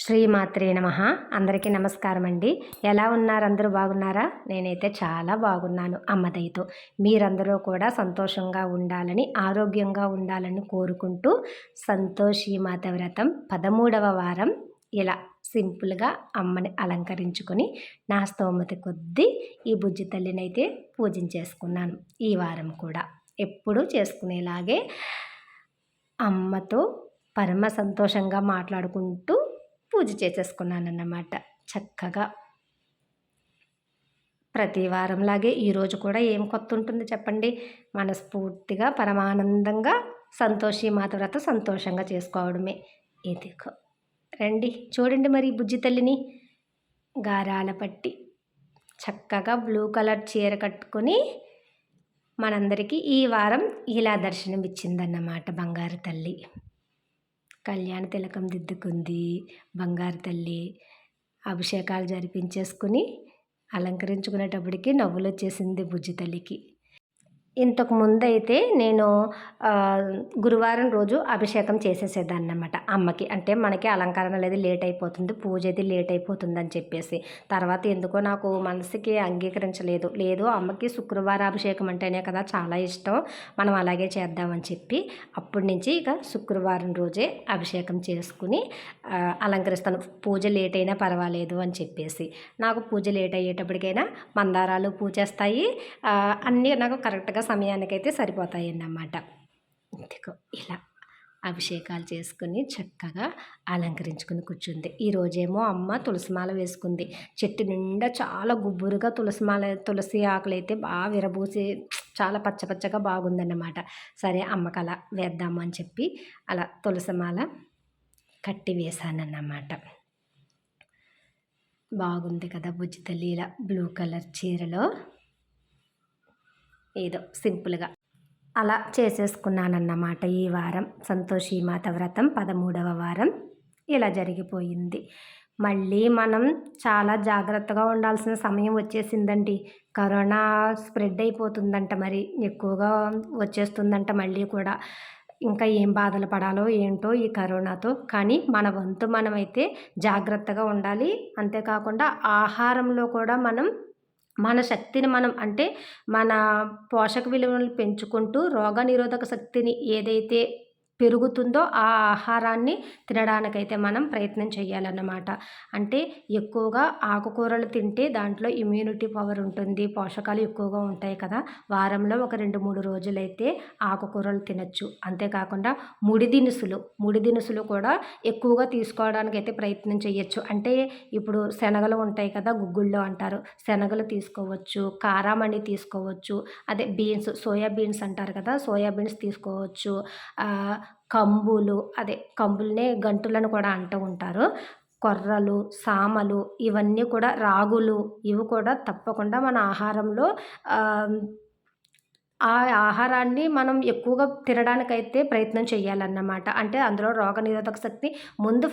శ్రీమాత్రే నమః. అందరికీ నమస్కారం అండి. ఎలా ఉన్నారు? అందరూ బాగున్నారా? నేనైతే చాలా బాగున్నాను అమ్మ దయతో. మీరందరూ కూడా సంతోషంగా ఉండాలని, ఆరోగ్యంగా ఉండాలని కోరుకుంటూ సంతోషీమాత వ్రతం 13వ వారం ఇలా సింపుల్‌గా అమ్మని అలంకరించుకొని, నా స్తోమత కొద్దీ ఈ బుజ్జి తల్లినైతే పూజించేసుకున్నాను. ఈ వారం కూడా ఎప్పుడూ చేసుకునేలాగే అమ్మతో పరమ సంతోషంగా మాట్లాడుకుంటూ పూజ చేసేసుకున్నానన్నమాట. చక్కగా ప్రతి వారంలాగే ఈరోజు కూడా ఏం కొత్త ఉంటుంది చెప్పండి? మనస్ఫూర్తిగా పరమానందంగా సంతోషీమాత వ్రతం సంతోషంగా చేసుకోవడమే. ఇదిగో రండి చూడండి మరి ఈ బుజ్జి తల్లిని. గారాల పట్టి చక్కగా బ్లూ కలర్ చీర కట్టుకొని మనందరికీ ఈ వారం ఇలా దర్శనమిచ్చిందన్నమాట బంగారు తల్లి. కళ్యాణ తిలకం దిద్దుకుంది బంగారు తల్లి. అభిషేకాలు జరిపించేసుకుని అలంకరించుకునేటప్పటికి నవ్వులు వచ్చేసింది బుజ్జి తల్లికి. ఇంతకు ముందైతే నేను గురువారం రోజు అభిషేకం చేసేసేదాన్ని అన్నమాట అమ్మకి. అంటే మనకి అలంకరణ అనేది లేట్ అయిపోతుంది, పూజ అది లేట్ అయిపోతుందని చెప్పేసి. తర్వాత ఎందుకో నాకు మనసుకి అంగీకరించలేదు. లేదు అమ్మకి శుక్రవారం అభిషేకం అంటేనే కదా చాలా ఇష్టం, మనం అలాగే చేద్దామని చెప్పి అప్పటి నుంచి ఇక శుక్రవారం రోజే అభిషేకం చేసుకుని అలంకరిస్తాను. పూజ లేట్ అయినా పర్వాలేదు అని చెప్పేసి. నాకు పూజ లేట్ అయ్యేటప్పటికైనా మందారాలు పూజేస్తాయి, అన్నీ నాకు కరెక్ట్గా సమయానికైతే సరిపోతాయి అన్నమాట. ఇందుకో ఇలా అభిషేకాలు చేసుకుని చక్కగా అలంకరించుకుని కూర్చుంది. ఈరోజేమో అమ్మ తులసిమాల వేసుకుంది. చెట్టు నిండా చాలా గుబ్బురుగా తులసి ఆకులు అయితే బాగా విరబూసి చాలా పచ్చపచ్చగా బాగుందన్నమాట. సరే అమ్మకి అలా వేద్దాము అని చెప్పి అలా తులసిమాల కట్టి వేశానన్నమాట. బాగుంది కదా బుజ్జి తల్లి ఇలా బ్లూ కలర్ చీరలో ఏదో సింపుల్గా అలా చేసేసుకున్నానన్నమాట. ఈ వారం సంతోషీమాత వ్రతం 13వ వారం ఇలా జరిగిపోయింది. మళ్ళీ మనం చాలా జాగ్రత్తగా ఉండాల్సిన సమయం వచ్చేసిందండి. కరోనా స్ప్రెడ్ అయిపోతుందంట, మరి ఎక్కువగా వచ్చేస్తుందంట మళ్ళీ కూడా. ఇంకా ఏం బాధలు పడాలో ఏంటో ఈ కరోనాతో. కానీ మన వంతు మనమైతే జాగ్రత్తగా ఉండాలి. అంతేకాకుండా ఆహారంలో కూడా మన శక్తిని మనం అంటే మన పోషక విలువలను పెంచుకుంటూ రోగనిరోధక శక్తిని ఏదైతే పెరుగుతుందో ఆ ఆహారాన్ని తినడానికైతే మనం ప్రయత్నం చేయాలన్నమాట. అంటే ఎక్కువగా ఆకుకూరలు తింటే దాంట్లో ఇమ్యూనిటీ పవర్ ఉంటుంది, పోషకాలు ఎక్కువగా ఉంటాయి కదా. వారంలో ఒక 2-3 రోజులైతే ఆకుకూరలు తినచ్చు. అంతేకాకుండా ముడి దినుసులు కూడా ఎక్కువగా తీసుకోవడానికి అయితే ప్రయత్నం చేయొచ్చు. అంటే ఇప్పుడు శనగలు ఉంటాయి కదా, గుగ్గుళ్ళు అంటారు, శనగలు తీసుకోవచ్చు, కారామణి తీసుకోవచ్చు, అదే బీన్స్ సోయా బీన్స్ అంటారు కదా, సోయా బీన్స్ తీసుకోవచ్చు. కంబుల్నే గంటులను కూడా అంటూ ఉంటారు. కొర్రలు, సామలు, ఇవన్నీ కూడా, రాగులు, ఇవి కూడా తప్పకుండా మన ఆహారంలో ఆ ఆహారాన్ని మనం ఎక్కువగా తినడానికైతే ప్రయత్నం చేయాలన్నమాట. అంటే అందులో రోగనిరోధక శక్తి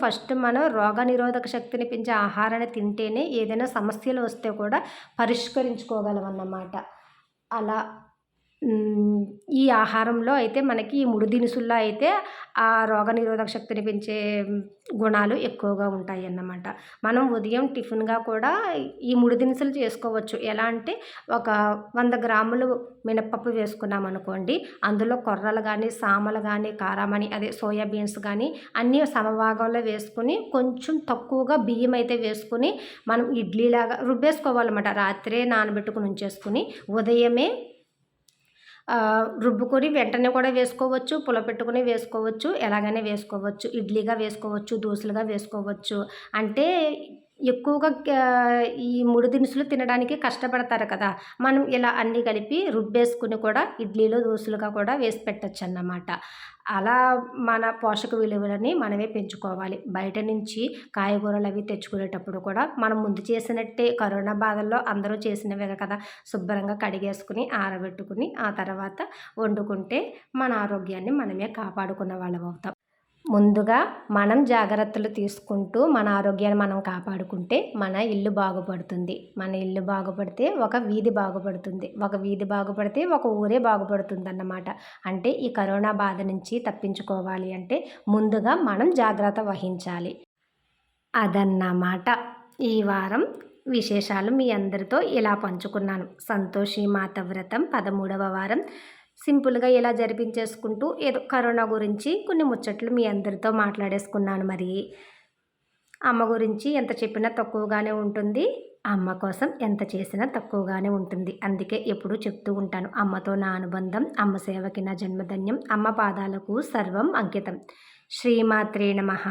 ఫస్ట్ మనం రోగనిరోధక శక్తిని పెంచే ఆహారాన్ని తింటేనే ఏదైనా సమస్యలు వస్తే కూడా పరిష్కరించుకోగలం అన్నమాట. అలా ఈ ఆహారంలో అయితే మనకి ఈ ముడి దినుసుల్లో అయితే ఆ రోగనిరోధక శక్తిని పెంచే గుణాలు ఎక్కువగా ఉంటాయి అన్నమాట. మనం ఉదయం టిఫిన్గా కూడా ఈ ముడి దినుసులు చేసుకోవచ్చు. ఎలా అంటే ఒక 100 గ్రాములు మినప్పప్పు వేసుకున్నాం అనుకోండి, అందులో కొర్రలు కానీ, సామలు కానీ, కారామణి అదే సోయా బీన్స్ కానీ అన్నీ సమభాగంలో వేసుకుని కొంచెం తక్కువగా బియ్యం అయితే వేసుకుని మనం ఇడ్లీలాగా రుబ్బేసుకోవాలన్నమాట. రాత్రే నానబెట్టుకుని ఉంచేసుకుని ఉదయమే రుబ్బుకొని వెంటనే కూడా వేసుకోవచ్చు, పులపెట్టుకుని వేసుకోవచ్చు, ఎలాగైనా వేసుకోవచ్చు, ఇడ్లీగా వేసుకోవచ్చు, దోసలుగా వేసుకోవచ్చు. అంటే ఎక్కువగా ఈ ముడి దినుసులు తినడానికి కష్టపడతారు కదా, మనం ఇలా అన్నీ కలిపి రుబ్బేసుకుని కూడా ఇడ్లీలో దోసలుగా కూడా వేసి పెట్టచ్చు అన్నమాట. అలా మన పోషక విలువలని మనమే పెంచుకోవాలి. బయట నుంచి కాయగూరలు అవి తెచ్చుకునేటప్పుడు కూడా మనం ముందు చేసినట్టే కరోనా బాధల్లో అందరూ చేసినవే కదా, శుభ్రంగా కడిగేసుకుని ఆరబెట్టుకుని ఆ తర్వాత వండుకుంటే మన ఆరోగ్యాన్ని మనమే కాపాడుకున్న వాళ్ళం అవుతాం. ముందుగా మనం జాగ్రత్తలు తీసుకుంటూ మన ఆరోగ్యాన్ని మనం కాపాడుకుంటే మన ఇల్లు బాగుపడుతుంది. మన ఇల్లు బాగుపడితే ఒక వీధి బాగుపడుతుంది. ఒక వీధి బాగుపడితే ఒక ఊరే బాగుపడుతుందన్నమాట. అంటే ఈ కరోనా బాధ నుంచి తప్పించుకోవాలి అంటే ముందుగా మనం జాగ్రత్త వహించాలి. అదన్నమాట ఈ వారం విశేషాలు మీ అందరితో ఇలా పంచుకున్నాను. సంతోషి మాత వ్రతం 13వ వారం సింపుల్గా ఇలా జరిపించేసుకుంటూ ఏదో కరోనా గురించి కొన్ని ముచ్చట్లు మీ అందరితో మాట్లాడేసుకున్నాను. మరి అమ్మ గురించి ఎంత చెప్పినా తక్కువగానే ఉంటుంది. అమ్మ కోసం ఎంత చేసినా తక్కువగానే ఉంటుంది. అందుకే ఎప్పుడూ చెప్తూ ఉంటాను, అమ్మతో నా అనుబంధం, అమ్మ సేవకి నా జన్మధన్యం, అమ్మ పాదాలకు సర్వం అంకితం. శ్రీమాత్రే నమః.